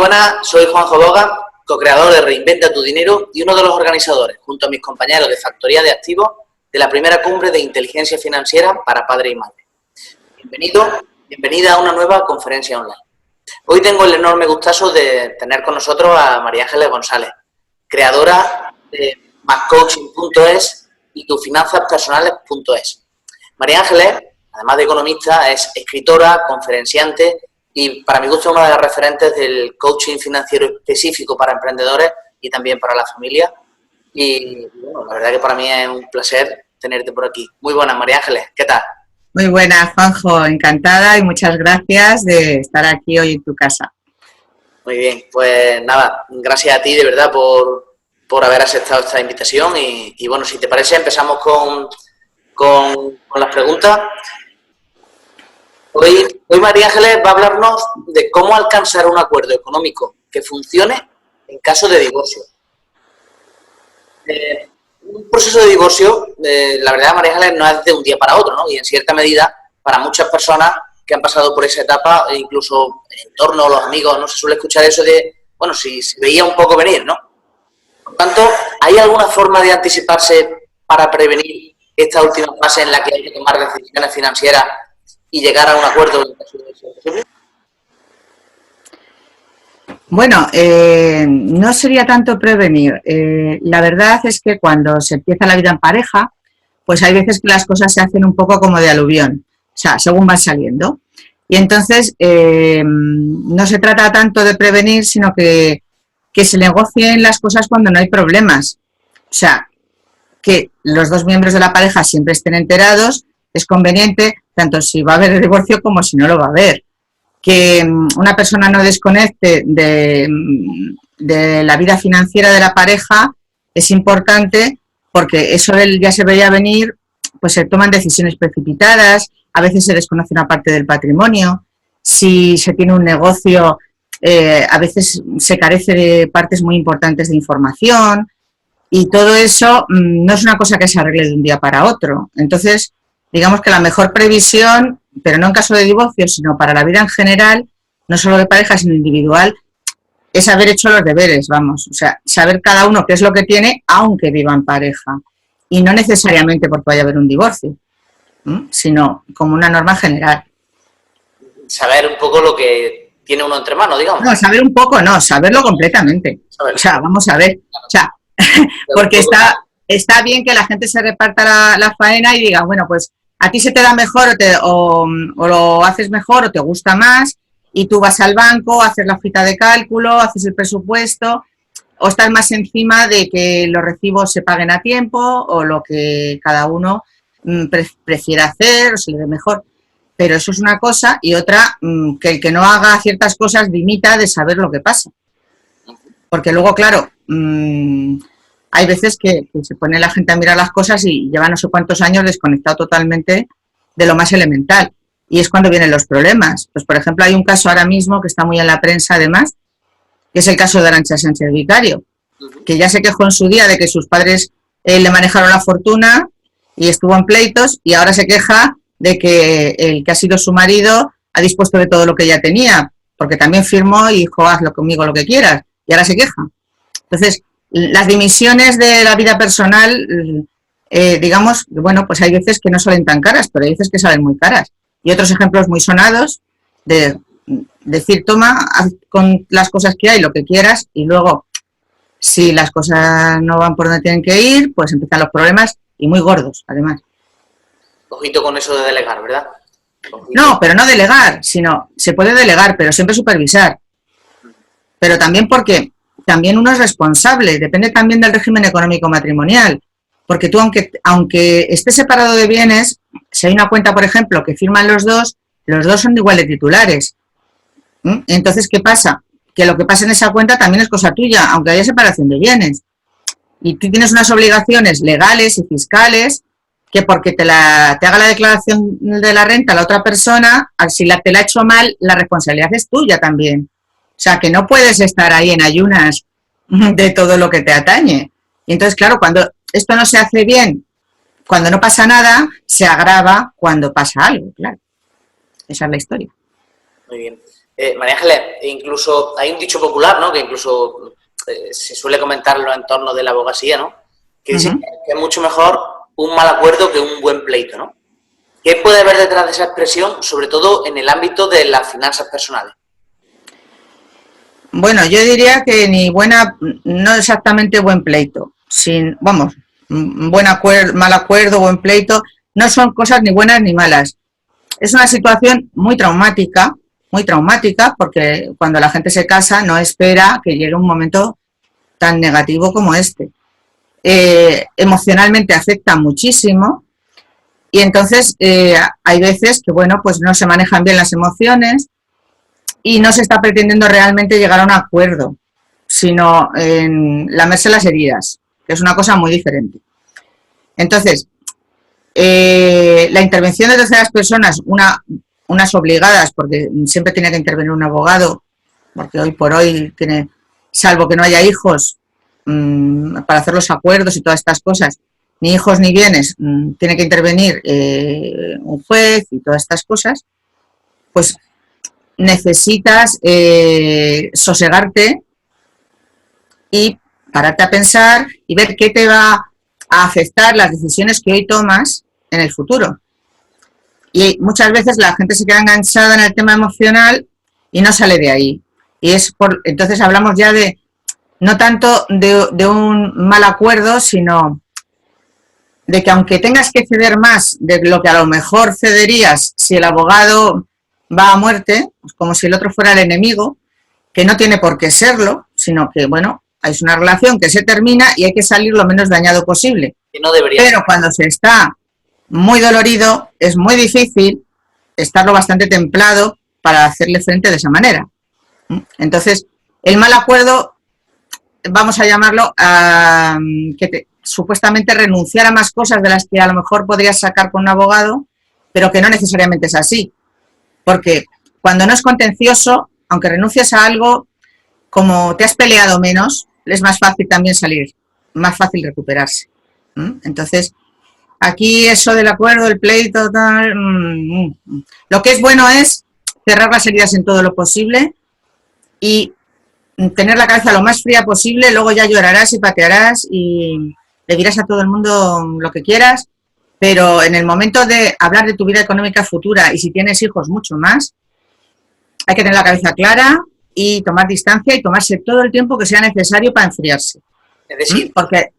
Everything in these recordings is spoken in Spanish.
buenas, soy Juanjo Boga, co-creador de Reinventa tu Dinero y uno de los organizadores, junto a mis compañeros de Factoría de Activos, de la primera cumbre de inteligencia financiera para padre y madre. Bienvenida a una nueva conferencia online. Hoy tengo el enorme gustazo de tener con nosotros a María Ángeles González, creadora de mascoaching.es y tufinanzaspersonales.es. María Ángeles, además de economista, es escritora, conferenciante y, para mi gusto, una de las referentes del coaching financiero específico para emprendedores y también para la familia. Y bueno, la verdad que para mí es un placer tenerte por aquí. Muy buenas, María Ángeles, ¿qué tal? Muy buenas, Juanjo, encantada y muchas gracias de estar aquí hoy en tu casa. Muy bien, pues nada, gracias a ti de verdad por haber aceptado esta invitación y bueno, si te parece empezamos con las preguntas. Hoy María Ángeles va a hablarnos de cómo alcanzar un acuerdo económico que funcione en caso de divorcio. Un proceso de divorcio, la verdad, María Ángeles, no es de un día para otro, ¿no? Y en cierta medida, para muchas personas que han pasado por esa etapa, e incluso en entorno, los amigos, no se suele escuchar eso de, bueno, si se veía un poco venir, ¿no? Por tanto, ¿hay alguna forma de anticiparse para prevenir esta última fase en la que hay que tomar decisiones financieras y llegar a un acuerdo en caso de ser posible? Bueno, no sería tanto prevenir. La verdad es que cuando se empieza la vida en pareja, pues hay veces que las cosas se hacen un poco como de aluvión, o sea, según van saliendo. Y entonces no se trata tanto de prevenir, sino que se negocien las cosas cuando no hay problemas. O sea, que los dos miembros de la pareja siempre estén enterados, es conveniente, tanto si va a haber divorcio como si no lo va a haber. Que una persona no desconecte de la vida financiera de la pareja es importante porque eso ya se veía venir, pues se toman decisiones precipitadas, a veces se desconoce una parte del patrimonio, si se tiene un negocio, a veces se carece de partes muy importantes de información y todo eso no es una cosa que se arregle de un día para otro. Entonces, digamos que la mejor previsión, pero no en caso de divorcio, sino para la vida en general, no solo de pareja, sino individual, es haber hecho los deberes, vamos. O sea, saber cada uno qué es lo que tiene, aunque viva en pareja. Y no necesariamente porque vaya a haber un divorcio, sino como una norma general. Saber un poco lo que tiene uno entre manos, digamos. No, saber un poco no, saberlo completamente. O sea, vamos a ver. O sea, porque está bien que la gente se reparta la faena y diga, bueno, pues a ti se te da mejor o lo haces mejor o te gusta más y tú vas al banco, haces la hojita de cálculo, haces el presupuesto o estás más encima de que los recibos se paguen a tiempo o lo que cada uno prefiera hacer o se le dé mejor. Pero eso es una cosa y otra, que el que no haga ciertas cosas dimita de saber lo que pasa. Porque luego, claro, hay veces que se pone la gente a mirar las cosas y lleva no sé cuántos años desconectado totalmente de lo más elemental. Y es cuando vienen los problemas. Pues, por ejemplo, hay un caso ahora mismo que está muy en la prensa, además, que es el caso de Arantxa Sánchez Vicario, que ya se quejó en su día de que sus padres le manejaron la fortuna y estuvo en pleitos, y ahora se queja de que el que ha sido su marido ha dispuesto de todo lo que ella tenía, porque también firmó y dijo, hazlo conmigo lo que quieras, y ahora se queja. Entonces, las dimisiones de la vida personal, digamos, bueno, pues hay veces que no salen tan caras, pero hay veces que salen muy caras. Y otros ejemplos muy sonados de decir, toma, haz con las cosas que hay lo que quieras, y luego, si las cosas no van por donde tienen que ir, pues empiezan los problemas, y muy gordos, además. Ojito con eso de delegar, ¿verdad? Ojito. No, pero no delegar, sino, se puede delegar, pero siempre supervisar. Pero también porque también uno es responsable, depende también del régimen económico matrimonial, porque tú, aunque estés separado de bienes, si hay una cuenta, por ejemplo, que firman los dos son igual de titulares. Entonces, ¿qué pasa? Que lo que pasa en esa cuenta también es cosa tuya, aunque haya separación de bienes. Y tú tienes unas obligaciones legales y fiscales que porque te haga la declaración de la renta la otra persona, si te la ha hecho mal, la responsabilidad es tuya también. O sea, que no puedes estar ahí en ayunas de todo lo que te atañe. Y entonces, claro, cuando esto no se hace bien, cuando no pasa nada, se agrava cuando pasa algo, claro. Esa es la historia. Muy bien. María Ángeles, incluso hay un dicho popular, ¿no? Que incluso se suele comentar en los entornos de la abogacía, ¿no? Que dicen que es mucho mejor un mal acuerdo que un buen pleito, ¿no? ¿Qué puede haber detrás de esa expresión, sobre todo en el ámbito de las finanzas personales? Bueno, yo diría que no exactamente buen pleito, buen acuerdo, mal acuerdo, buen pleito, no son cosas ni buenas ni malas. Es una situación muy traumática, porque cuando la gente se casa no espera que llegue un momento tan negativo como este. Emocionalmente afecta muchísimo y entonces hay veces que, bueno, pues no se manejan bien las emociones y no se está pretendiendo realmente llegar a un acuerdo, sino en lamerse las heridas, que es una cosa muy diferente. Entonces, la intervención de terceras personas, unas obligadas, porque siempre tiene que intervenir un abogado, porque hoy por hoy salvo que no haya hijos, para hacer los acuerdos y todas estas cosas, ni hijos ni bienes, tiene que intervenir un juez y todas estas cosas, pues necesitas sosegarte y pararte a pensar y ver qué te va a afectar las decisiones que hoy tomas en el futuro. Y muchas veces la gente se queda enganchada en el tema emocional y no sale de ahí. Y entonces hablamos ya no tanto de un mal acuerdo, sino de que aunque tengas que ceder más de lo que a lo mejor cederías si el abogado va a muerte, pues como si el otro fuera el enemigo, que no tiene por qué serlo, sino que, bueno, es una relación que se termina y hay que salir lo menos dañado posible. Que no debería. Pero cuando se está muy dolorido, es muy difícil estarlo bastante templado para hacerle frente de esa manera. Entonces, el mal acuerdo, vamos a llamarlo, supuestamente renunciar a más cosas de las que a lo mejor podrías sacar con un abogado, pero que no necesariamente es así. Porque cuando no es contencioso, aunque renuncies a algo, como te has peleado menos, es más fácil también salir, más fácil recuperarse. Entonces, aquí eso del acuerdo, el pleito, tal, lo que es bueno es cerrar las heridas en todo lo posible y tener la cabeza lo más fría posible, luego ya llorarás y patearás y le dirás a todo el mundo lo que quieras, pero en el momento de hablar de tu vida económica futura y si tienes hijos mucho más, hay que tener la cabeza clara y tomar distancia y tomarse todo el tiempo que sea necesario para enfriarse. Es decir, porque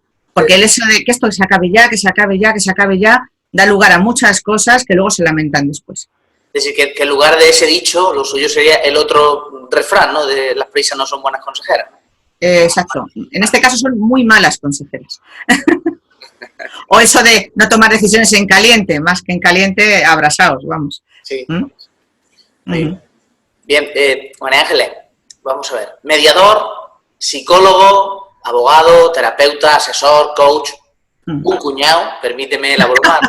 el hecho de que esto se acabe ya, que se acabe ya, que se acabe ya, da lugar a muchas cosas que luego se lamentan después. Es decir, que en lugar de ese dicho, lo suyo sería el otro refrán, ¿no? De las prisas no son buenas consejeras. Exacto. En este caso son muy malas consejeras. O eso de no tomar decisiones en caliente, más que en caliente, abrasados, vamos. Sí. Bien, María Ángeles, vamos a ver. Mediador, psicólogo, abogado, terapeuta, asesor, coach, un cuñado, permíteme la broma.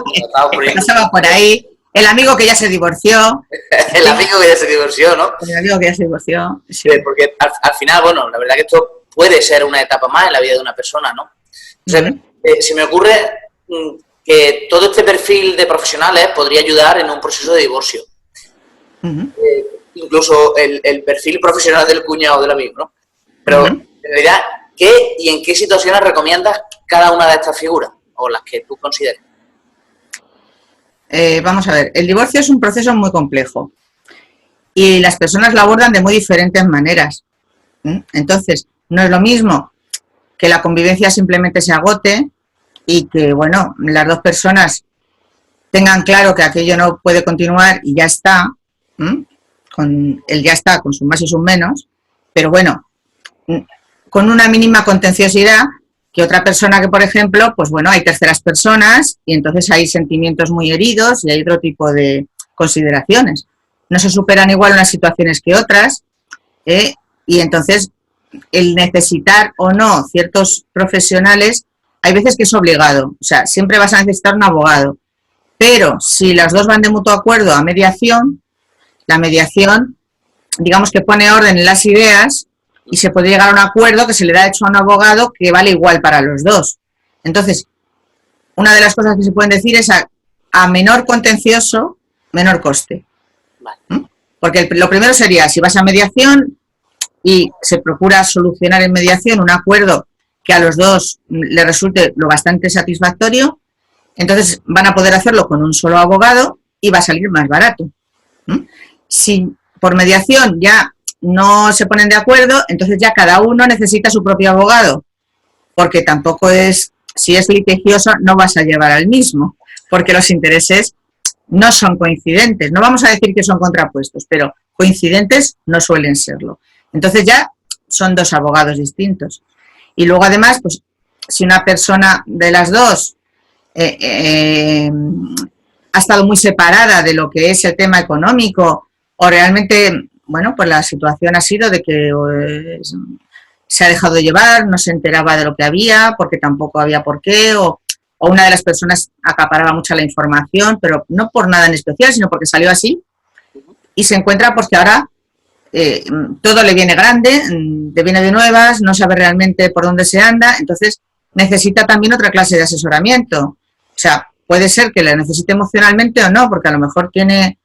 Pasaba por ahí. El amigo que ya se divorció. El amigo que ya se divorció, ¿no? El amigo que ya se divorció. Sí. Porque al final, bueno, la verdad que esto puede ser una etapa más en la vida de una persona, ¿no? O sea, se me ocurre que todo este perfil de profesionales podría ayudar en un proceso de divorcio. Incluso el perfil profesional del cuñado del amigo, ¿no? Pero, en realidad, ¿qué y en qué situaciones recomiendas cada una de estas figuras? O las que tú consideres. Vamos a ver, el divorcio es un proceso muy complejo y las personas lo abordan de muy diferentes maneras. Entonces, no es lo mismo que la convivencia simplemente se agote y que, bueno, las dos personas tengan claro que aquello no puede continuar y ya está, con sus más y sus menos, pero bueno, con una mínima contenciosidad que otra persona que, por ejemplo, pues bueno, hay terceras personas y entonces hay sentimientos muy heridos y hay otro tipo de consideraciones. No se superan igual unas situaciones que otras y entonces el necesitar o no ciertos profesionales, hay veces que es obligado, o sea, siempre vas a necesitar un abogado, pero si las dos van de mutuo acuerdo a mediación, la mediación, digamos que pone orden en las ideas y se puede llegar a un acuerdo que se le da hecho a un abogado que vale igual para los dos. Entonces, una de las cosas que se pueden decir es a menor contencioso, menor coste. Vale. Porque lo primero sería, si vas a mediación y se procura solucionar en mediación un acuerdo que a los dos le resulte lo bastante satisfactorio, entonces van a poder hacerlo con un solo abogado y va a salir más barato. Si por mediación ya no se ponen de acuerdo, entonces ya cada uno necesita su propio abogado, porque tampoco es, si es litigioso, no vas a llevar al mismo, porque los intereses no son coincidentes. No vamos a decir que son contrapuestos, pero coincidentes no suelen serlo. Entonces ya son dos abogados distintos. Y luego además, pues si una persona de las dos ha estado muy separada de lo que es el tema económico, o realmente, bueno, pues la situación ha sido de que se ha dejado de llevar, no se enteraba de lo que había, porque tampoco había por qué, o una de las personas acaparaba mucha la información, pero no por nada en especial, sino porque salió así, y se encuentra pues que ahora todo le viene grande, le viene de nuevas, no sabe realmente por dónde se anda, entonces necesita también otra clase de asesoramiento. O sea, puede ser que le necesite emocionalmente o no, porque a lo mejor tiene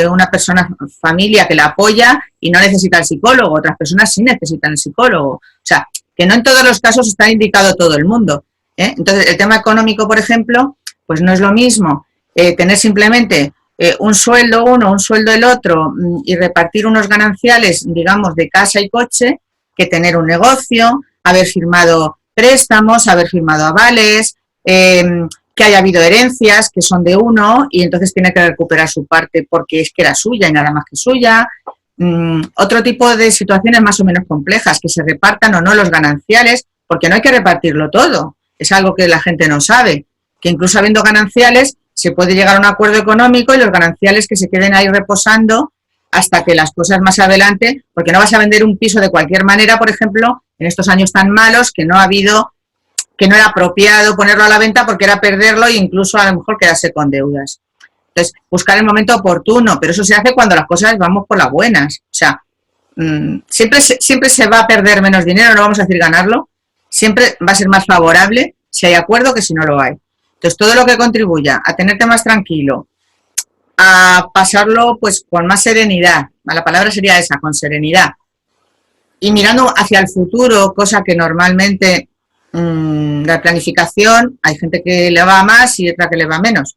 una persona, familia que la apoya y no necesita el psicólogo, otras personas sí necesitan el psicólogo. O sea, que no en todos los casos está indicado todo el mundo. Entonces, el tema económico, por ejemplo, pues no es lo mismo tener simplemente un sueldo uno, un sueldo el otro y repartir unos gananciales, digamos, de casa y coche, que tener un negocio, haber firmado préstamos, haber firmado avales, que haya habido herencias que son de uno y entonces tiene que recuperar su parte porque es que era suya y nada más que suya. Otro tipo de situaciones más o menos complejas, que se repartan o no los gananciales, porque no hay que repartirlo todo. Es algo que la gente no sabe, que incluso habiendo gananciales se puede llegar a un acuerdo económico y los gananciales que se queden ahí reposando hasta que las cosas más adelante, porque no vas a vender un piso de cualquier manera, por ejemplo, en estos años tan malos que no ha habido, que no era apropiado ponerlo a la venta porque era perderlo e incluso a lo mejor quedarse con deudas. Entonces, buscar el momento oportuno, pero eso se hace cuando las cosas vamos por las buenas. O sea, siempre se va a perder menos dinero, no vamos a decir ganarlo, siempre va a ser más favorable si hay acuerdo que si no lo hay. Entonces, todo lo que contribuya a tenerte más tranquilo, a pasarlo pues con más serenidad, la palabra sería esa, con serenidad, y mirando hacia el futuro, cosa que normalmente la planificación, hay gente que le va más y otra que le va menos.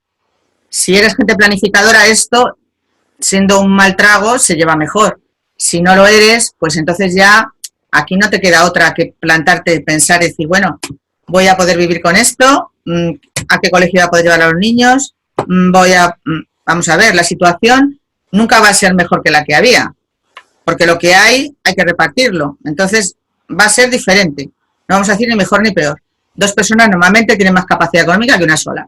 Si eres gente planificadora, esto, siendo un mal trago, se lleva mejor. Si no lo eres, pues entonces ya aquí no te queda otra que plantarte, pensar y decir, bueno, voy a poder vivir con esto, a qué colegio voy a poder llevar a los niños, vamos a ver, la situación nunca va a ser mejor que la que había, porque lo que hay que repartirlo, entonces va a ser diferente, no vamos a decir ni mejor ni peor. Dos personas normalmente tienen más capacidad económica que una sola,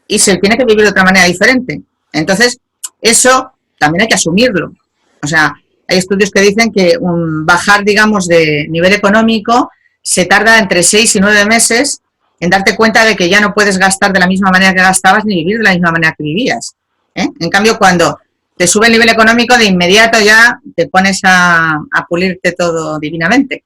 y se tiene que vivir de otra manera diferente, entonces eso también hay que asumirlo. O sea, hay estudios que dicen que bajar, digamos, de nivel económico se tarda entre 6 y 9 meses en darte cuenta de que ya no puedes gastar de la misma manera que gastabas ni vivir de la misma manera que vivías. En cambio, cuando te sube el nivel económico, de inmediato ya te pones a pulirte todo divinamente.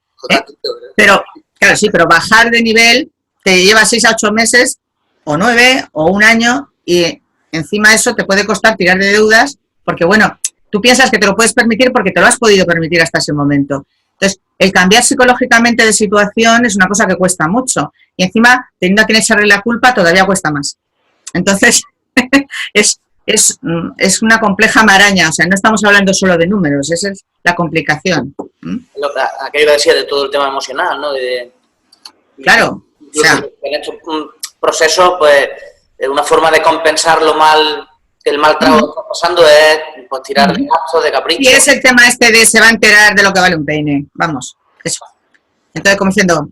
Pero, claro, sí, pero bajar de nivel te lleva 6 a 8 meses, o 9, o un año, y encima eso te puede costar tirar de deudas, porque, bueno, tú piensas que te lo puedes permitir porque te lo has podido permitir hasta ese momento. Entonces, el cambiar psicológicamente de situación es una cosa que cuesta mucho. Y encima, teniendo a quien echarle la culpa, todavía cuesta más. Entonces, es una compleja maraña. O sea, no estamos hablando solo de números, esa es la complicación. Aquello que decía de todo el tema emocional, ¿no? Claro. O sea, en estos procesos, pues, una forma de compensar el mal trago que está pasando es pues, tirar de gastos, de caprichos. Y es el tema este de se va a enterar de lo que vale un peine. Vamos, eso. Entonces, como diciendo,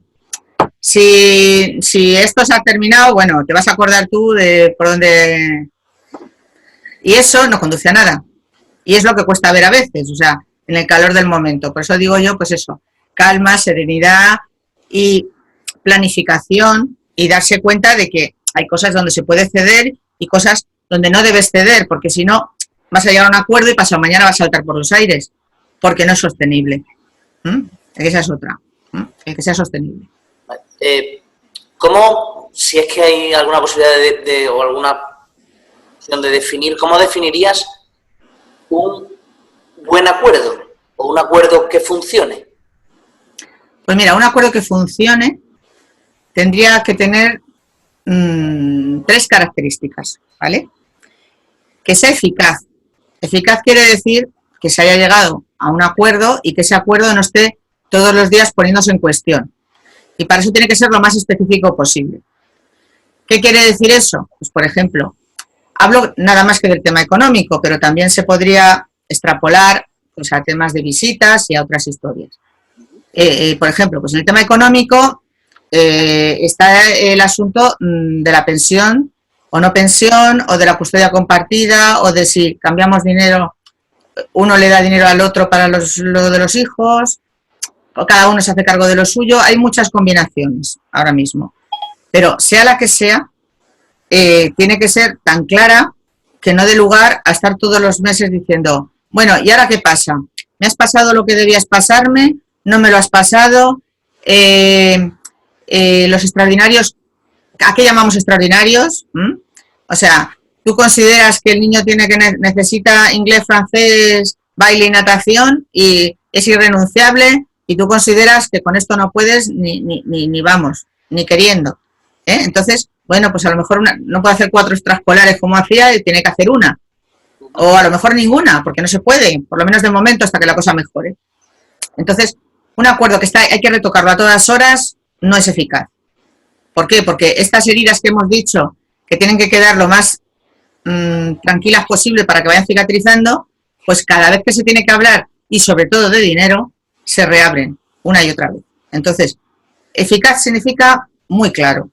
si esto se ha terminado, bueno, te vas a acordar tú de por dónde... Y eso no conduce a nada. Y es lo que cuesta ver a veces, o sea, en el calor del momento. Por eso digo yo, pues eso, calma, serenidad y planificación y darse cuenta de que hay cosas donde se puede ceder y cosas donde no debes ceder, porque si no vas a llegar a un acuerdo y pasado mañana vas a saltar por los aires, porque no es sostenible. Esa es otra. El que sea sostenible. ¿Cómo, si es que hay alguna posibilidad o alguna opción de definir, cómo definirías un buen acuerdo o un acuerdo que funcione? Pues mira, un acuerdo que funcione tendría que tener 3 características, ¿vale? Que sea eficaz. Eficaz quiere decir que se haya llegado a un acuerdo y que ese acuerdo no esté todos los días poniéndose en cuestión. Y para eso tiene que ser lo más específico posible. ¿Qué quiere decir eso? Pues, por ejemplo, hablo nada más que del tema económico, pero también se podría extrapolar pues, a temas de visitas y a otras historias. Por ejemplo, pues en el tema económico está el asunto de la pensión o no pensión, o de la custodia compartida, o de si cambiamos dinero, uno le da dinero al otro para lo de los hijos, o cada uno se hace cargo de lo suyo. Hay muchas combinaciones ahora mismo. Pero sea la que sea, tiene que ser tan clara que no dé lugar a estar todos los meses diciendo, bueno, ¿y ahora qué pasa? ¿Me has pasado lo que debías pasarme? ¿No me lo has pasado? Los extraordinarios, ¿a qué llamamos extraordinarios? O sea, ¿tú consideras que el niño necesita inglés, francés, baile y natación y es irrenunciable? Y tú consideras que con esto no puedes ni vamos, ni queriendo. Entonces, bueno, pues a lo mejor no puede hacer 4 extraescolares como hacía y tiene que hacer una. O a lo mejor ninguna, porque no se puede, por lo menos de momento hasta que la cosa mejore. Entonces, un acuerdo que hay que retocarlo a todas horas no es eficaz. ¿Por qué? Porque estas heridas que hemos dicho que tienen que quedar lo más tranquilas posible para que vayan cicatrizando, pues cada vez que se tiene que hablar, y sobre todo de dinero, se reabren una y otra vez. Entonces, eficaz significa muy claro.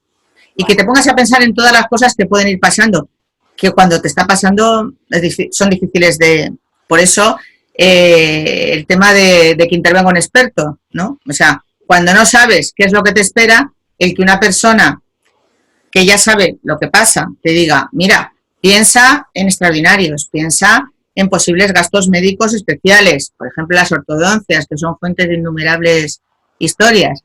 Y que te pongas a pensar en todas las cosas que pueden ir pasando, que cuando te está pasando son difíciles de... Por eso, el tema de que intervenga un experto, ¿no? O sea, cuando no sabes qué es lo que te espera, el que una persona que ya sabe lo que pasa te diga, mira, piensa en extraordinarios, piensa en posibles gastos médicos especiales, por ejemplo, las ortodoncias, que son fuentes de innumerables historias.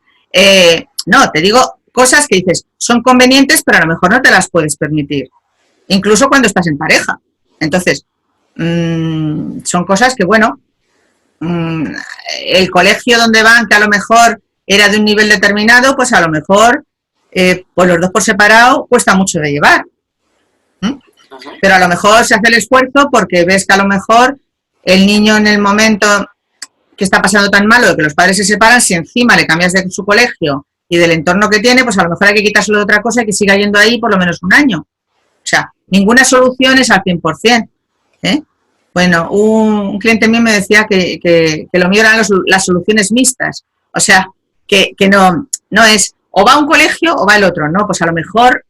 No, te digo cosas que dices, son convenientes, pero a lo mejor no te las puedes permitir, incluso cuando estás en pareja. Entonces, son cosas que, bueno, el colegio donde van, que a lo mejor era de un nivel determinado, pues a lo mejor, pues los dos por separado cuesta mucho de llevar. Pero a lo mejor se hace el esfuerzo porque ves que a lo mejor el niño en el momento que está pasando tan malo de que los padres se separan, si encima le cambias de su colegio y del entorno que tiene, pues a lo mejor hay que quitárselo de otra cosa y que siga yendo ahí por lo menos un año. O sea, ninguna solución es al 100%. Bueno, un cliente mío me decía que lo mío eran las soluciones mixtas. O sea, que no es o va a un colegio o va al otro, ¿no? Pues a lo mejor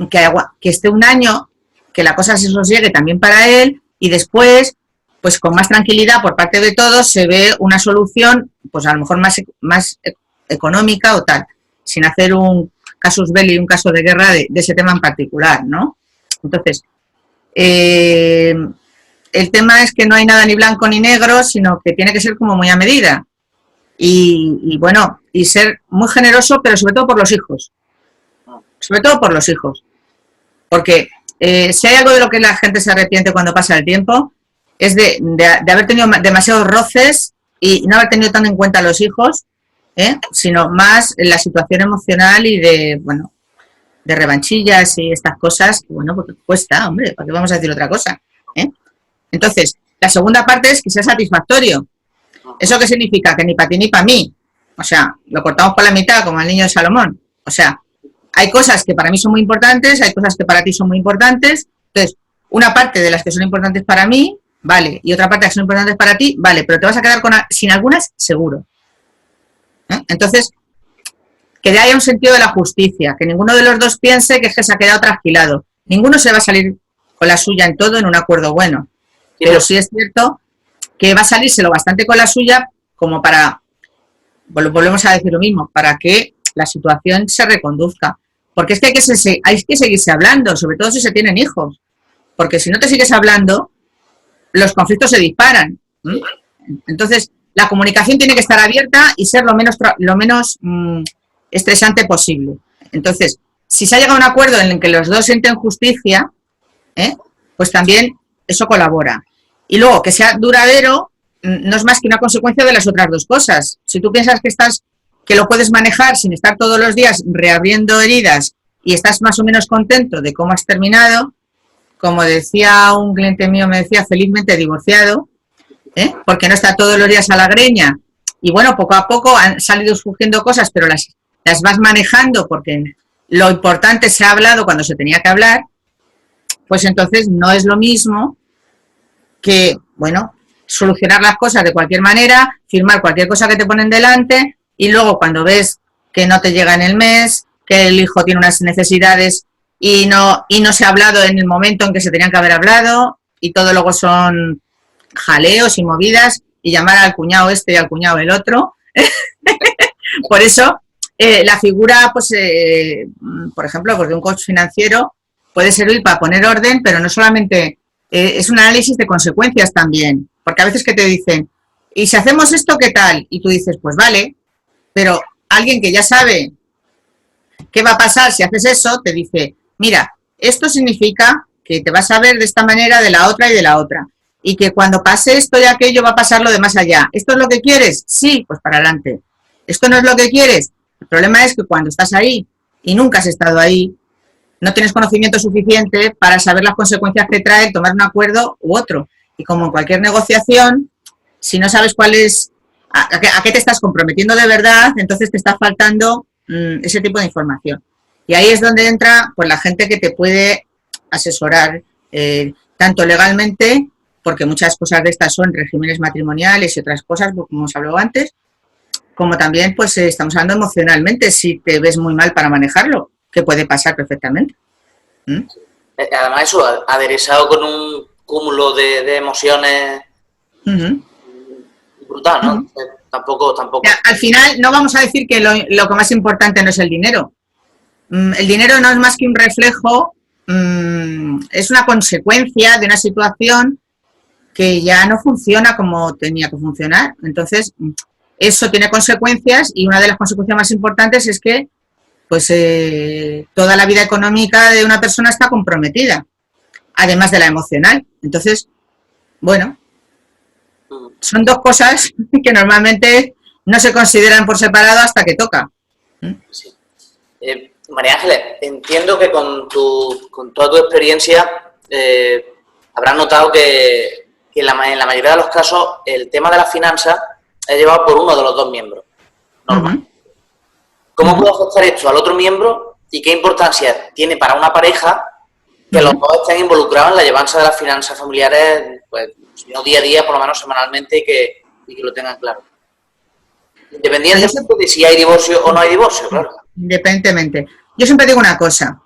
que esté un año, que la cosa se sosiegue también para él y después, pues con más tranquilidad por parte de todos se ve una solución, pues a lo mejor más económica o tal, sin hacer un casus belli, un caso de guerra de ese tema en particular, ¿no? Entonces, el tema es que no hay nada ni blanco ni negro, sino que tiene que ser como muy a medida. Y bueno, y ser muy generoso, pero sobre todo por los hijos. Sobre todo por los hijos. Porque si hay algo de lo que la gente se arrepiente cuando pasa el tiempo, es de haber tenido demasiados roces y no haber tenido tan en cuenta a los hijos, sino más en la situación emocional y de, bueno, de revanchillas y estas cosas, que bueno, porque cuesta, hombre, ¿para qué vamos a decir otra cosa? Entonces, la segunda parte es que sea satisfactorio. ¿Eso qué significa? Que ni para ti ni para mí. O sea, lo cortamos por la mitad, como el niño de Salomón. O sea, hay cosas que para mí son muy importantes, hay cosas que para ti son muy importantes. Entonces, una parte de las que son importantes para mí, vale, y otra parte que son importantes para ti, vale, pero te vas a quedar sin algunas, seguro. Entonces, que haya un sentido de la justicia, que ninguno de los dos piense que es que se ha quedado trasquilado. Ninguno se va a salir con la suya en todo en un acuerdo bueno. Pero sí es cierto que va a salírselo bastante con la suya como para, volvemos a decir lo mismo, para que la situación se reconduzca. Porque es que hay que seguirse hablando, sobre todo si se tienen hijos. Porque si no te sigues hablando, los conflictos se disparan. Entonces, la comunicación tiene que estar abierta y ser lo menos estresante posible. Entonces, si se ha llegado a un acuerdo en el que los dos sienten justicia, pues también eso colabora. Y luego, que sea duradero, no es más que una consecuencia de las otras dos cosas. Si tú piensas que lo puedes manejar sin estar todos los días reabriendo heridas y estás más o menos contento de cómo has terminado, como decía un cliente mío, me decía, felizmente divorciado, porque no está todos los días a la greña. Y bueno, poco a poco han salido surgiendo cosas, pero las vas manejando porque lo importante se ha hablado cuando se tenía que hablar, pues entonces no es lo mismo que, bueno, solucionar las cosas de cualquier manera, firmar cualquier cosa que te ponen delante y luego cuando ves que no te llega en el mes, que el hijo tiene unas necesidades y no se ha hablado en el momento en que se tenían que haber hablado y todo luego son jaleos y movidas y llamar al cuñado este y al cuñado el otro. Por eso la figura, pues, por ejemplo, pues de un coach financiero puede servir para poner orden, pero no solamente, es un análisis de consecuencias también, porque a veces que te dicen, ¿y si hacemos esto qué tal? Y tú dices, pues vale, pero alguien que ya sabe qué va a pasar si haces eso, te dice, mira, esto significa que te vas a ver de esta manera, de la otra y de la otra, y que cuando pase esto y aquello va a pasar lo de más allá. ¿Esto es lo que quieres? Sí, pues para adelante. ¿Esto no es lo que quieres? El problema es que cuando estás ahí y nunca has estado ahí, no tienes conocimiento suficiente para saber las consecuencias que trae tomar un acuerdo u otro. Y como en cualquier negociación, si no sabes cuál es, a qué te estás comprometiendo de verdad, entonces te está faltando ese tipo de información. Y ahí es donde entra pues la gente que te puede asesorar, tanto legalmente, porque muchas cosas de estas son regímenes matrimoniales y otras cosas, como hemos hablado antes, como también pues estamos hablando emocionalmente, si te ves muy mal para manejarlo, que puede pasar perfectamente. Además eso, aderezado con un cúmulo de emociones brutal, ¿no? Tampoco. Al final no vamos a decir que lo que más importante no es el dinero. El dinero no es más que un reflejo, es una consecuencia de una situación que ya no funciona como tenía que funcionar. Entonces, eso tiene consecuencias y una de las consecuencias más importantes es que pues toda la vida económica de una persona está comprometida, además de la emocional. Entonces, bueno, son dos cosas que normalmente no se consideran por separado hasta que toca. Sí. María Ángeles, entiendo que con toda tu experiencia habrás notado que en la mayoría de los casos el tema de las finanzas es llevado por uno de los dos miembros. Normal. ¿Cómo puede afectar esto al otro miembro y qué importancia tiene para una pareja que los dos estén involucrados en la llevanza de las finanzas familiares, pues, si no día a día, por lo menos semanalmente, y que lo tengan claro? Independientemente de si hay divorcio o no hay divorcio, claro. Independientemente. Yo siempre digo una cosa,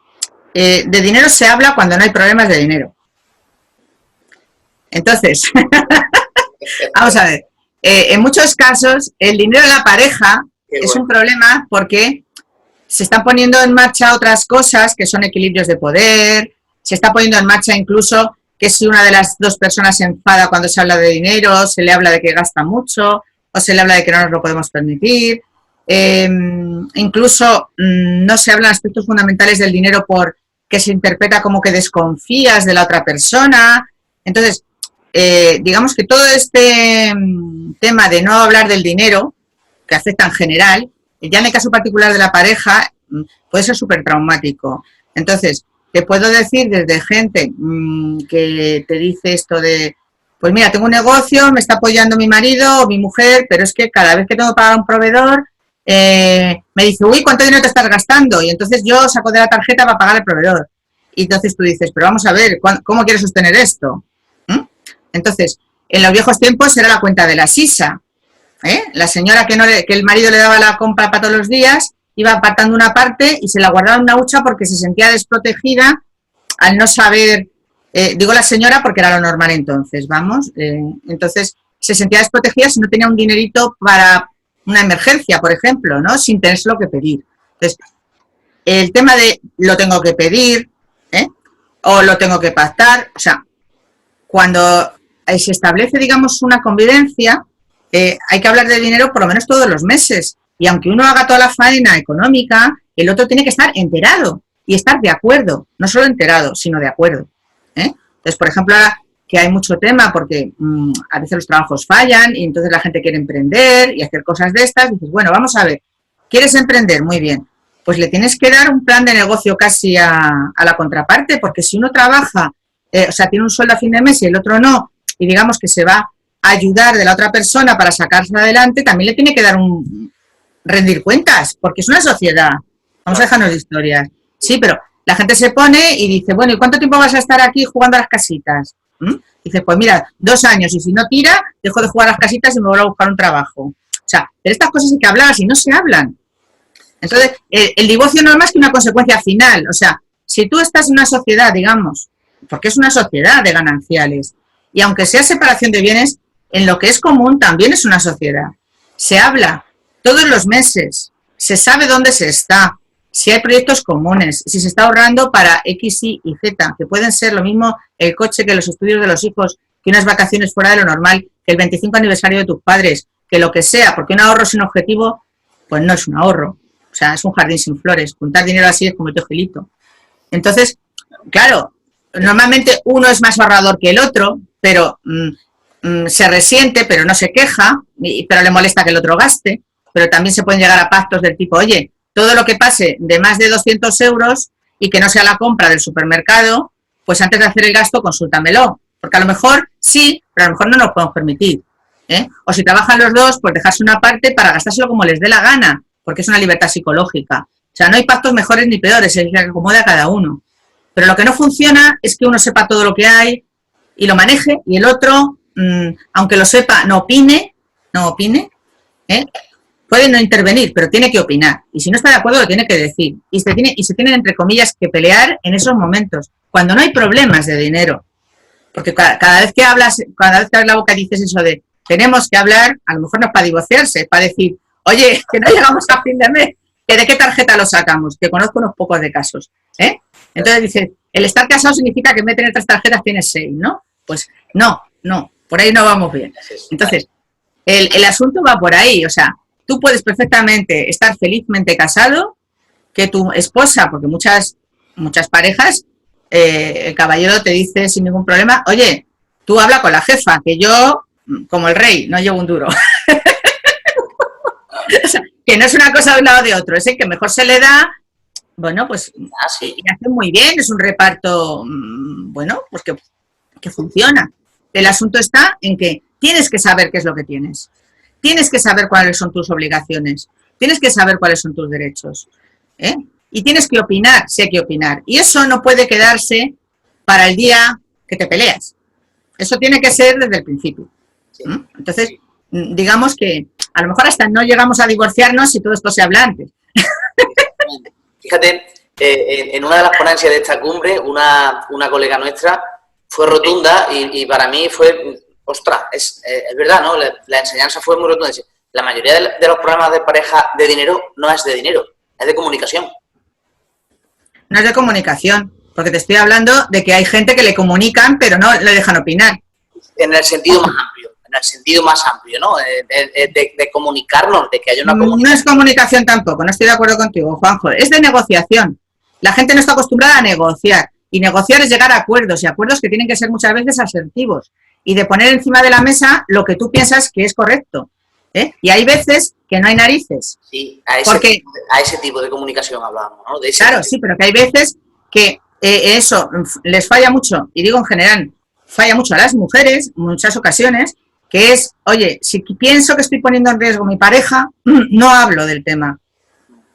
de dinero se habla cuando no hay problemas de dinero. Entonces, vamos a ver, en muchos casos el dinero de la pareja es un problema porque se están poniendo en marcha otras cosas que son equilibrios de poder, se está poniendo en marcha incluso que si una de las dos personas se enfada cuando se habla de dinero, se le habla de que gasta mucho o se le habla de que no nos lo podemos permitir. Incluso no se hablan aspectos fundamentales del dinero porque se interpreta como que desconfías de la otra persona. Entonces, digamos que todo este tema de no hablar del dinero, que afecta en general, ya en el caso particular de la pareja, puede ser súper traumático. Entonces, te puedo decir desde gente que te dice esto de, pues mira, tengo un negocio, me está apoyando mi marido o mi mujer, pero es que cada vez que tengo que pagar a un proveedor, me dice, uy, ¿cuánto dinero te estás gastando? Y entonces yo saco de la tarjeta para pagar al proveedor. Y entonces tú dices, pero vamos a ver, ¿cómo quieres sostener esto? Entonces, en los viejos tiempos era la cuenta de la sisa. La señora que el marido le daba la compra para todos los días, iba apartando una parte y se la guardaba en una hucha porque se sentía desprotegida al no saber, digo la señora porque era lo normal entonces, vamos, entonces se sentía desprotegida si no tenía un dinerito para una emergencia, por ejemplo, ¿no? Sin tenérselo que pedir. Entonces, el tema de lo tengo que pedir, o lo tengo que pactar, o sea, cuando se establece, digamos, una convivencia, hay que hablar de dinero por lo menos todos los meses. Y aunque uno haga toda la faena económica, el otro tiene que estar enterado y estar de acuerdo. No solo enterado, sino de acuerdo. Entonces, por ejemplo, que hay mucho tema porque a veces los trabajos fallan y entonces la gente quiere emprender y hacer cosas de estas. Y dices, bueno, vamos a ver, ¿quieres emprender? Muy bien. Pues le tienes que dar un plan de negocio casi a la contraparte, porque si uno trabaja, o sea, tiene un sueldo a fin de mes y el otro no, y digamos que se va a ayudar de la otra persona para sacarse adelante, también le tiene que dar rendir cuentas, porque es una sociedad. Vamos a dejarnos de historias. Sí, pero la gente se pone y dice, bueno, ¿y cuánto tiempo vas a estar aquí jugando a las casitas? Dice, pues mira, 2 años, y si no tira, dejo de jugar a las casitas y me voy a buscar un trabajo. O sea, de estas cosas hay que hablar, y no se hablan. Entonces, el divorcio no es más que una consecuencia final. O sea, si tú estás en una sociedad, digamos, porque es una sociedad de gananciales, y aunque sea separación de bienes, en lo que es común también es una sociedad. Se habla todos los meses, se sabe dónde se está, si hay proyectos comunes, si se está ahorrando para X, Y y Z, que pueden ser lo mismo el coche que los estudios de los hijos, que unas vacaciones fuera de lo normal, que el 25 aniversario de tus padres, que lo que sea, porque un ahorro sin objetivo, pues no es un ahorro. O sea, es un jardín sin flores. Juntar dinero así es como el tegelito. Entonces, claro, normalmente uno es más ahorrador que el otro, pero se resiente, pero no se queja, pero le molesta que el otro gaste. Pero también se pueden llegar a pactos del tipo, oye, todo lo que pase de más de 200 euros y que no sea la compra del supermercado, pues antes de hacer el gasto, consúltamelo. Porque a lo mejor sí, pero a lo mejor no nos lo podemos permitir. O si trabajan los dos, pues dejarse una parte para gastárselo como les dé la gana, porque es una libertad psicológica. O sea, no hay pactos mejores ni peores, es el que acomoda a cada uno. Pero lo que no funciona es que uno sepa todo lo que hay y lo maneje, y el otro, aunque lo sepa, no opine, puede no intervenir, pero tiene que opinar. Y si no está de acuerdo, lo tiene que decir. Y se tienen, entre comillas, que pelear en esos momentos, cuando no hay problemas de dinero. Porque cada vez que abres la boca y dices eso de tenemos que hablar, a lo mejor no es para divorciarse, es para decir, oye, que no llegamos a fin de mes, que de qué tarjeta lo sacamos, que conozco unos pocos de casos. Entonces dice, el estar casado significa que en vez de tener 3 tarjetas tienes 6, ¿no? Pues no, por ahí no vamos bien. Entonces, el asunto va por ahí, o sea, tú puedes perfectamente estar felizmente casado, que tu esposa, porque muchas parejas, el caballero te dice sin ningún problema, oye, tú habla con la jefa, que yo, como el rey, no llevo un duro. O sea, que no es una cosa de un lado o de otro, es el que mejor se le da, bueno, pues y hace muy bien, es un reparto, bueno, pues que funciona. El asunto está en que tienes que saber qué es lo que tienes. Tienes que saber cuáles son tus obligaciones, tienes que saber cuáles son tus derechos, y tienes que opinar, si hay que opinar. Y eso no puede quedarse para el día que te peleas. Eso tiene que ser desde el principio. Entonces, digamos que a lo mejor hasta no llegamos a divorciarnos si todo esto se habla antes. Fíjate, en una de las ponencias de esta cumbre, una colega nuestra fue rotunda y para mí fue... Ostras, es verdad, ¿no? La enseñanza fue muy rotunda. La mayoría de los programas de pareja de dinero no es de dinero, es de comunicación. No es de comunicación, porque te estoy hablando de que hay gente que le comunican, pero no le dejan opinar. En el sentido más amplio, ¿no? De comunicarnos, de que haya una comunicación. No es comunicación tampoco, no estoy de acuerdo contigo, Juanjo. Es de negociación. La gente no está acostumbrada a negociar. Y negociar es llegar a acuerdos, y acuerdos que tienen que ser muchas veces asertivos. Y de poner encima de la mesa lo que tú piensas que es correcto. Y hay veces que no hay narices. Sí, a ese tipo de comunicación hablamos, ¿no? Claro, sí, pero que hay veces que eso les falla mucho, y digo en general, falla mucho a las mujeres, en muchas ocasiones, que es, oye, si pienso que estoy poniendo en riesgo a mi pareja, no hablo del tema.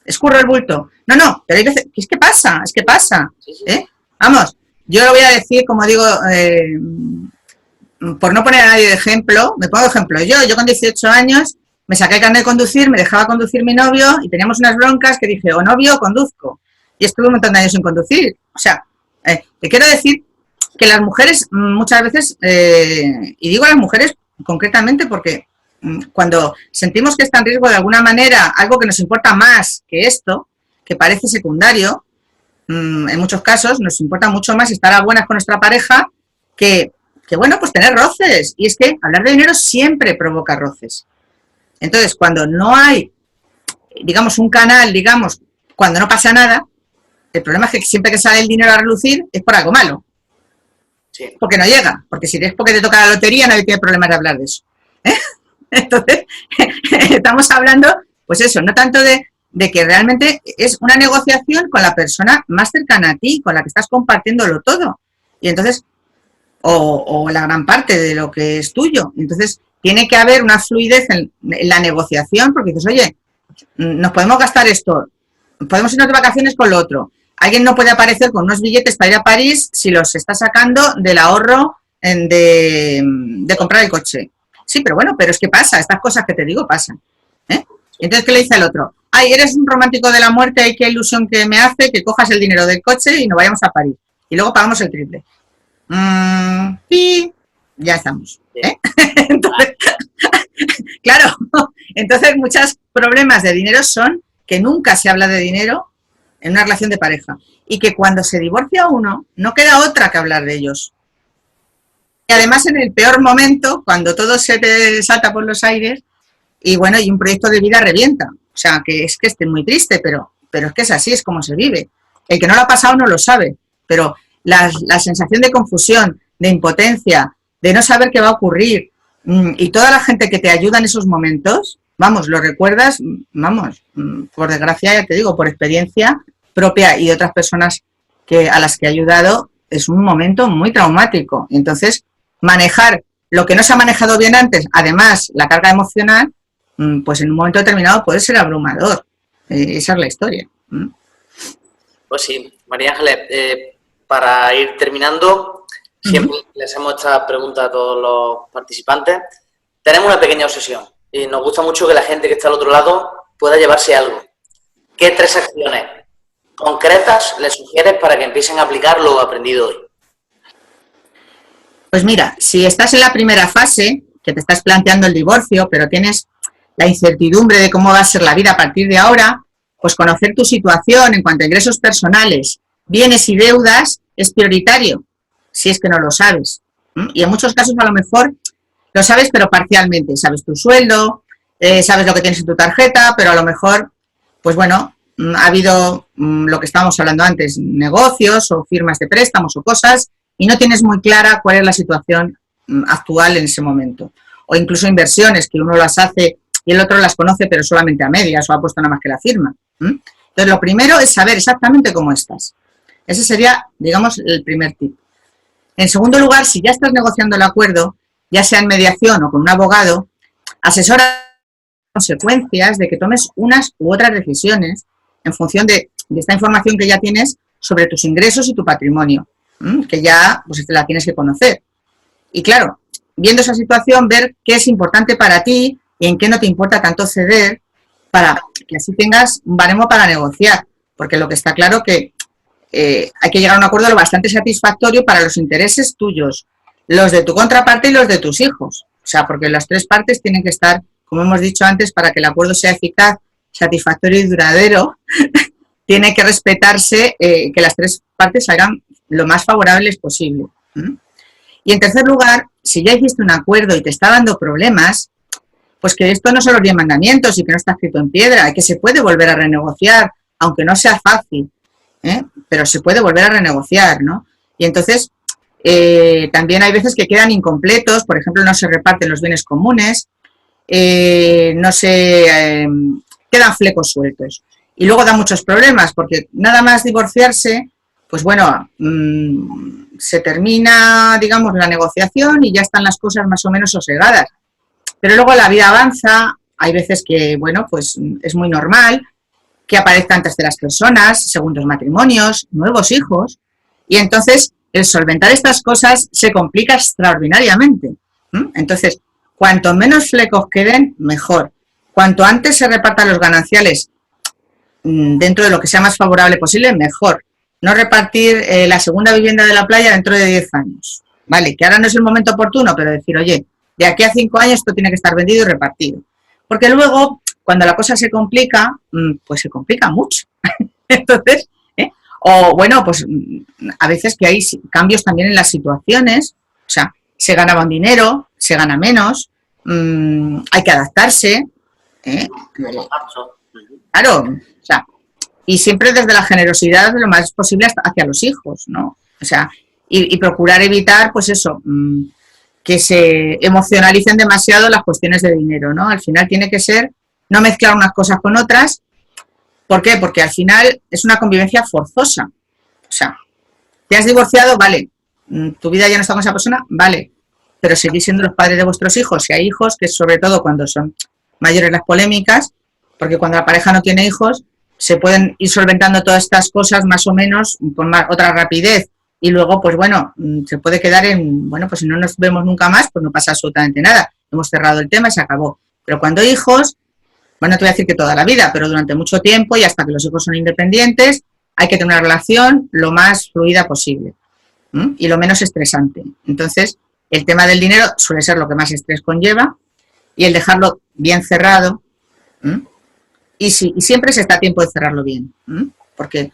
Escurro el bulto. No, pero hay veces, es que pasa. Vamos, yo lo voy a decir, como digo, por no poner a nadie de ejemplo, me pongo de ejemplo. Yo con 18 años me saqué el carnet de conducir, me dejaba conducir mi novio y teníamos unas broncas que dije, o novio o conduzco. Y estuve un montón de años sin conducir. O sea, te quiero decir que las mujeres muchas veces, y digo las mujeres concretamente porque cuando sentimos que está en riesgo de alguna manera algo que nos importa más que esto, que parece secundario, en muchos casos nos importa mucho más estar a buenas con nuestra pareja que bueno, pues tener roces. Y es que hablar de dinero siempre provoca roces. Entonces, cuando no hay, digamos, un canal, digamos, cuando no pasa nada, el problema es que siempre que sale el dinero a relucir es por algo malo. Sí. Porque no llega, porque si es porque te toca la lotería nadie tiene problemas de hablar de eso. Entonces, estamos hablando, pues eso, no tanto de que realmente es una negociación con la persona más cercana a ti, con la que estás compartiéndolo todo. Y entonces, o la gran parte de lo que es tuyo. Entonces, tiene que haber una fluidez en la negociación, porque dices, oye, nos podemos gastar esto, podemos irnos de vacaciones con lo otro. Alguien no puede aparecer con unos billetes para ir a París si los está sacando del ahorro de comprar el coche. Sí, pero bueno, pero es que pasa, estas cosas que te digo pasan. Entonces, ¿qué le dice al otro? Ay, eres un romántico de la muerte, ay, qué ilusión que me hace que cojas el dinero del coche y nos vayamos a París. Y luego pagamos el triple. Y ya estamos. Entonces, claro, entonces muchos problemas de dinero son que nunca se habla de dinero en una relación de pareja y que cuando se divorcia uno no queda otra que hablar de ellos. Y además en el peor momento, cuando todo se te salta por los aires y bueno, y un proyecto de vida revienta. O sea, que es que esté muy triste, pero es que es así, es como se vive. El que no lo ha pasado no lo sabe, pero la sensación de confusión, de impotencia, de no saber qué va a ocurrir y toda la gente que te ayuda en esos momentos, vamos, lo recuerdas, vamos, por desgracia, ya te digo, por experiencia propia y de otras personas a las que he ayudado, es un momento muy traumático. Entonces, manejar lo que no se ha manejado bien antes, además la carga emocional, pues en un momento determinado puede ser abrumador. Esa es la historia. Pues sí, María Ángeles, para ir terminando, siempre les hacemos esta pregunta a todos los participantes. Tenemos una pequeña obsesión y nos gusta mucho que la gente que está al otro lado pueda llevarse algo. ¿Qué 3 acciones concretas les sugieres para que empiecen a aplicar lo aprendido hoy? Pues mira, si estás en la primera fase, que te estás planteando el divorcio, pero tienes la incertidumbre de cómo va a ser la vida a partir de ahora, pues conocer tu situación en cuanto a ingresos personales, bienes y deudas es prioritario, si es que no lo sabes. Y en muchos casos a lo mejor lo sabes, pero parcialmente. Sabes tu sueldo, sabes lo que tienes en tu tarjeta, pero a lo mejor, pues bueno, ha habido lo que estábamos hablando antes, negocios o firmas de préstamos o cosas, y no tienes muy clara cuál es la situación actual en ese momento. O incluso inversiones, que uno las hace y el otro las conoce, pero solamente a medias o ha puesto nada más que la firma. Entonces, lo primero es saber exactamente cómo estás. Ese sería, digamos, el primer tip. En segundo lugar, si ya estás negociando el acuerdo, ya sea en mediación o con un abogado, asesora las consecuencias de que tomes unas u otras decisiones en función de esta información que ya tienes sobre tus ingresos y tu patrimonio, que ya pues la tienes que conocer. Y claro, viendo esa situación, ver qué es importante para ti y en qué no te importa tanto ceder para que así tengas un baremo para negociar. Porque lo que está claro que hay que llegar a un acuerdo lo bastante satisfactorio para los intereses tuyos, los de tu contraparte y los de tus hijos. O sea, porque las 3 partes tienen que estar, como hemos dicho antes, para que el acuerdo sea eficaz, satisfactorio y duradero, tiene que respetarse que las 3 partes salgan lo más favorables posible. Y en tercer lugar, si ya hiciste un acuerdo y te está dando problemas, pues que esto no son los 10 mandamientos y que no está escrito en piedra, que se puede volver a renegociar, aunque no sea fácil, pero se puede volver a renegociar, ¿no? Y entonces, también hay veces que quedan incompletos, por ejemplo, no se reparten los bienes comunes, no se quedan flecos sueltos. Y luego da muchos problemas, porque nada más divorciarse, pues bueno, se termina, digamos, la negociación y ya están las cosas más o menos sosegadas. Pero luego la vida avanza, hay veces que, bueno, pues es muy normal que aparezcan terceras personas, segundos matrimonios, nuevos hijos, y entonces el solventar estas cosas se complica extraordinariamente. Entonces, cuanto menos flecos queden, mejor. Cuanto antes se repartan los gananciales dentro de lo que sea más favorable posible, mejor. No repartir la segunda vivienda de la playa dentro de 10 años. Vale, que ahora no es el momento oportuno, pero decir, oye, de aquí a 5 años esto tiene que estar vendido y repartido. Porque luego, cuando la cosa se complica, pues se complica mucho. Entonces, o bueno, pues a veces que hay cambios también en las situaciones, o sea, se ganaba un dinero, se gana menos, hay que adaptarse. Claro, o sea, y siempre desde la generosidad lo más posible hacia los hijos, ¿no? O sea, y procurar evitar, pues eso, que se emocionalicen demasiado las cuestiones de dinero, ¿no? Al final tiene que ser no mezclar unas cosas con otras. ¿Por qué? Porque al final es una convivencia forzosa. O sea, te has divorciado, vale, tu vida ya no está con esa persona, vale, pero seguís siendo los padres de vuestros hijos. Si hay hijos, que sobre todo cuando son mayores las polémicas, porque cuando la pareja no tiene hijos, se pueden ir solventando todas estas cosas más o menos con otra rapidez. Y luego, pues bueno, se puede quedar en, bueno, pues si no nos vemos nunca más, pues no pasa absolutamente nada. Hemos cerrado el tema y se acabó. Pero cuando hay hijos, bueno, no te voy a decir que toda la vida, pero durante mucho tiempo y hasta que los hijos son independientes, hay que tener una relación lo más fluida posible y lo menos estresante. Entonces, el tema del dinero suele ser lo que más estrés conlleva y el dejarlo bien cerrado. Y siempre se está a tiempo de cerrarlo bien, porque,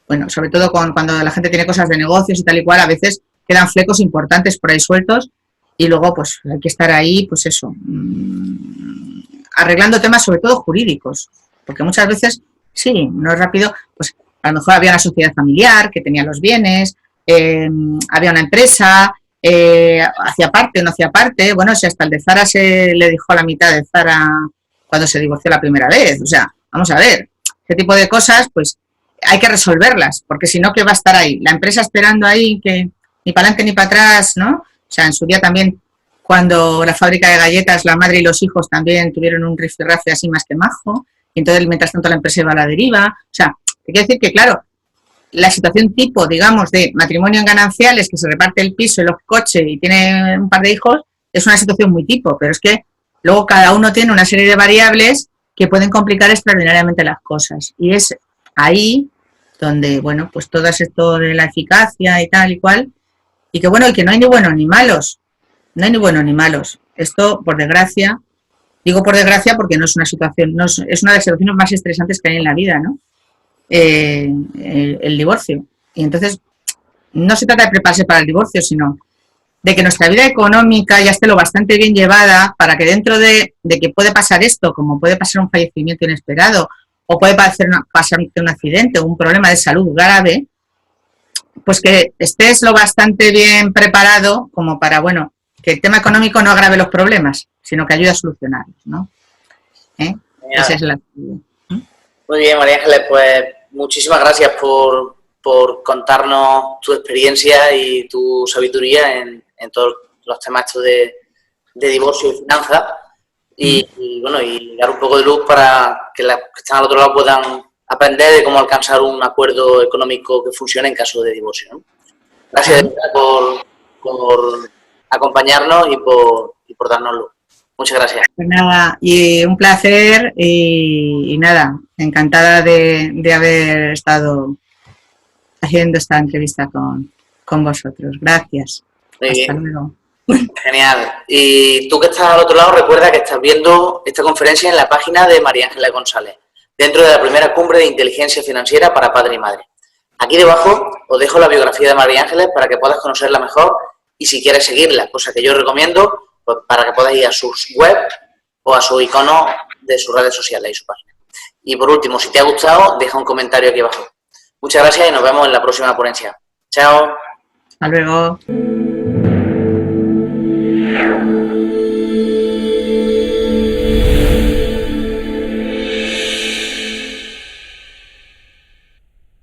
bueno, sobre todo cuando la gente tiene cosas de negocios y tal y cual, a veces quedan flecos importantes por ahí sueltos y luego, pues, hay que estar ahí, pues eso, arreglando temas sobre todo jurídicos, porque muchas veces, sí, no es rápido, pues a lo mejor había una sociedad familiar que tenía los bienes, había una empresa, hacía parte o no hacía parte, bueno, si hasta el de Zara se le dijo a la mitad de Zara cuando se divorció la primera vez, o sea, vamos a ver, ese tipo de cosas, pues hay que resolverlas, porque si no, ¿qué va a estar ahí? La empresa esperando ahí que ni para adelante ni para atrás, ¿no? O sea, en su día también, cuando la fábrica de galletas, la madre y los hijos también tuvieron un rifirrafe así más que majo, y entonces mientras tanto la empresa iba a la deriva, o sea, hay que decir que, claro, la situación tipo, digamos, de matrimonio en gananciales, que se reparte el piso y los coches y tiene un par de hijos, es una situación muy tipo, pero es que luego cada uno tiene una serie de variables que pueden complicar extraordinariamente las cosas. Y es ahí donde, bueno, pues todo esto de la eficacia y tal y cual, y que bueno, y que no hay ni buenos ni malos, no hay ni buenos ni malos. Esto, por desgracia, digo por desgracia porque no es una situación, no es una de las situaciones más estresantes que hay en la vida, ¿no? El divorcio. Y entonces, no se trata de prepararse para el divorcio, sino de que nuestra vida económica ya esté lo bastante bien llevada para que dentro de que puede pasar esto, como puede pasar un fallecimiento inesperado, o puede pasar un accidente o un problema de salud grave, pues que estés lo bastante bien preparado como para, bueno, que el tema económico no agrave los problemas, sino que ayude a solucionarlos, ¿no? Esa es la... Muy bien, María Ángeles, pues muchísimas gracias por contarnos tu experiencia y tu sabiduría en todos los temas estos de divorcio y finanzas y bueno, y dar un poco de luz para que los que están al otro lado puedan aprender de cómo alcanzar un acuerdo económico que funcione en caso de divorcio, ¿no? Gracias por acompañarnos y por darnos luz. Muchas gracias. Pues nada, y un placer y nada, encantada de haber estado haciendo esta entrevista con vosotros. Gracias. Muy Hasta bien. luego. Genial. Y tú que estás al otro lado, recuerda que estás viendo esta conferencia en la página de María Ángeles González, dentro de la primera cumbre de inteligencia financiera para padre y madre. Aquí debajo os dejo la biografía de María Ángeles para que puedas conocerla mejor y si quieres seguirla, cosa que yo recomiendo, pues para que puedas ir a sus web o a su icono de sus redes sociales y su página. Y por último, si te ha gustado, deja un comentario aquí abajo. Muchas gracias y nos vemos en la próxima ponencia. Chao. Hasta luego.